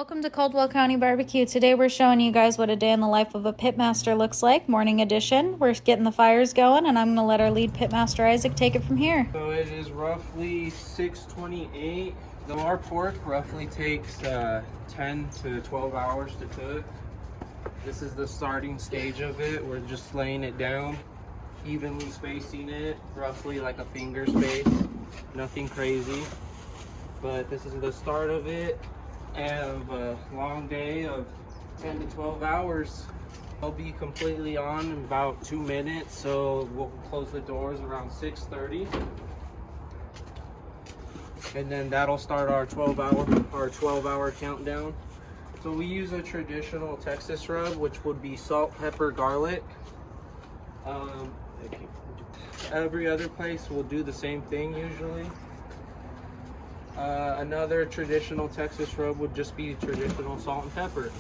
Welcome to Caldwell County Barbecue. Today we're showing you guys what a day in the life of a pitmaster looks like, morning edition. We're getting the fires going and I'm going to let our lead pitmaster Isaac take it from here. So it is roughly 6:28. So our pork roughly takes 10 to 12 hours to cook. This is the starting stage of it. We're just laying it down, evenly spacing it, roughly like a finger space. Nothing crazy, but this is the start of it. And a long day of 10 to 12 hours. I'll be completely on in about 2 minutes, so we'll close the doors around 6:30. And then that'll start our 12-hour countdown. So we use a traditional Texas rub, which would be salt, pepper, garlic. Every other place will do the same thing usually. Another traditional Texas rub would just be traditional salt and pepper.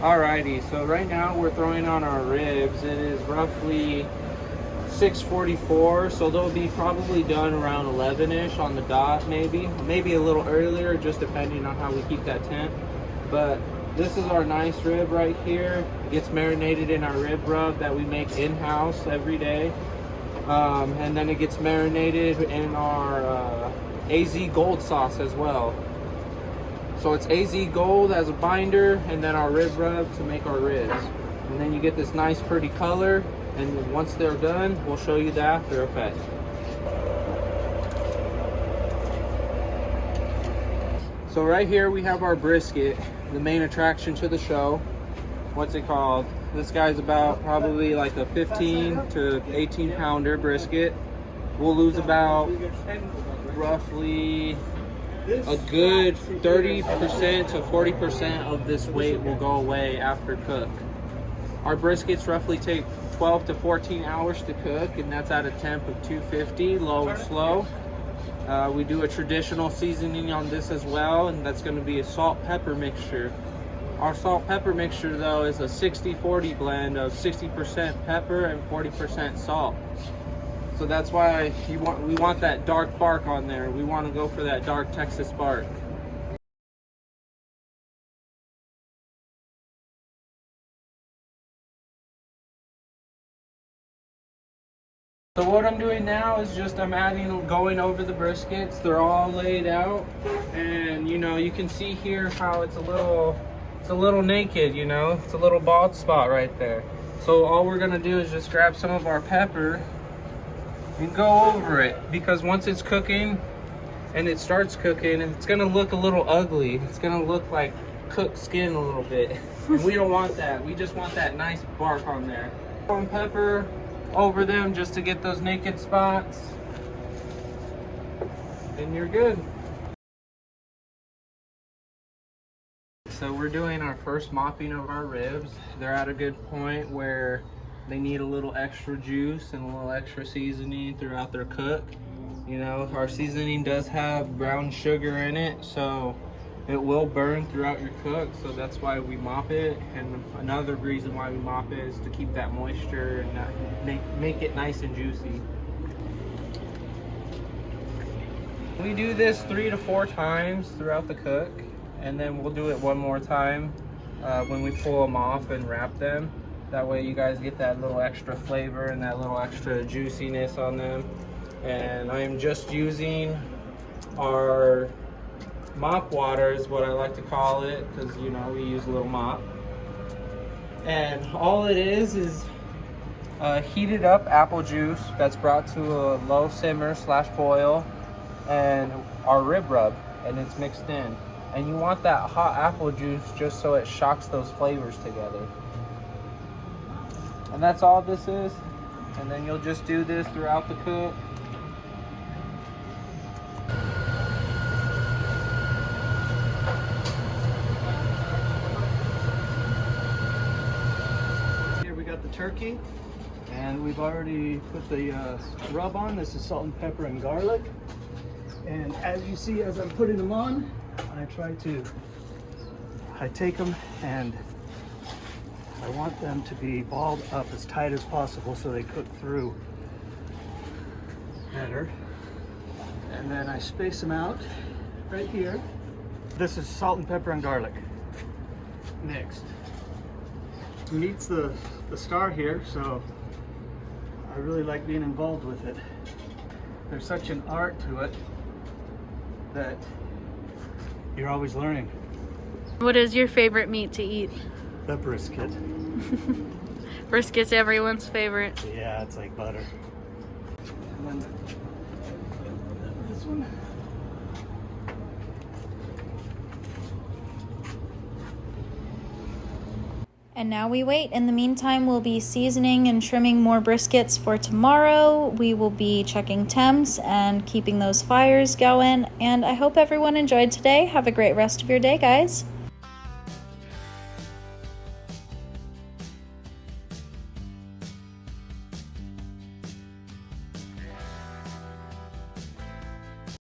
Alrighty, so right now we're throwing on our ribs. It is roughly 6:44, so they'll be probably done around 11-ish on the dot, maybe a little earlier, just depending on how we keep that temp. But this is our nice rib right here. It gets marinated in our rib rub that we make in-house every day. And then it gets marinated in our AZ Gold sauce as well. So it's AZ Gold as a binder, and then our rib rub to make our ribs. And then you get this nice pretty color, and once they're done, we'll show you the after effect. So right here we have our brisket, the main attraction to the show. What's it called? This guy's about probably like a 15 to 18 pounder brisket. We'll lose about roughly a good 30% to 40% of this weight will go away after cook. Our briskets roughly take 12 to 14 hours to cook, and that's at a temp of 250, low and slow. We do a traditional seasoning on this as well, and that's going to be a salt pepper mixture. Our salt pepper mixture though is a 60-40 blend of 60% pepper and 40% salt. So that's why we want that dark bark on there. We want to go for that dark Texas bark. So what I'm doing now is just going over the briskets. They're all laid out, and you can see here how it's a little naked, it's a little bald spot right there. So all we're gonna do is just grab some of our pepper and go over it, because once it's cooking and it starts cooking, it's gonna look a little ugly. It's gonna look like cooked skin a little bit, and we don't want that. We just want that nice bark on there. Some pepper over them just to get those naked spots, and you're good. So we're doing our first mopping of our ribs. They're at a good point where they need a little extra juice and a little extra seasoning throughout their cook. Our seasoning does have brown sugar in it, so it will burn throughout your cook. So that's why we mop it. And another reason why we mop it is to keep that moisture and make it nice and juicy. We do this 3 to 4 times throughout the cook. And then we'll do it one more time when we pull them off and wrap them. That way you guys get that little extra flavor and that little extra juiciness on them. And I'm just using our mop water is what I like to call it, because we use a little mop. And all it is heated up apple juice that's brought to a low simmer / boil, and our rib rub, and it's mixed in. And you want that hot apple juice just so it shocks those flavors together. And that's all this is. And then you'll just do this throughout the cook. Here we got the turkey, and we've already put the rub on. This is salt and pepper and garlic. And as you see, as I'm putting them on, I take them and I want them to be balled up as tight as possible so they cook through better. And then I space them out right here. This is salt and pepper and garlic. Next. Meat's the star here, so I really like being involved with it. There's such an art to it that you're always learning. What is your favorite meat to eat? The brisket. Brisket's everyone's favorite. Yeah, it's like butter. And then this one. And now we wait. In the meantime, we'll be seasoning and trimming more briskets for tomorrow. We will be checking temps and keeping those fires going. And I hope everyone enjoyed today. Have a great rest of your day, guys.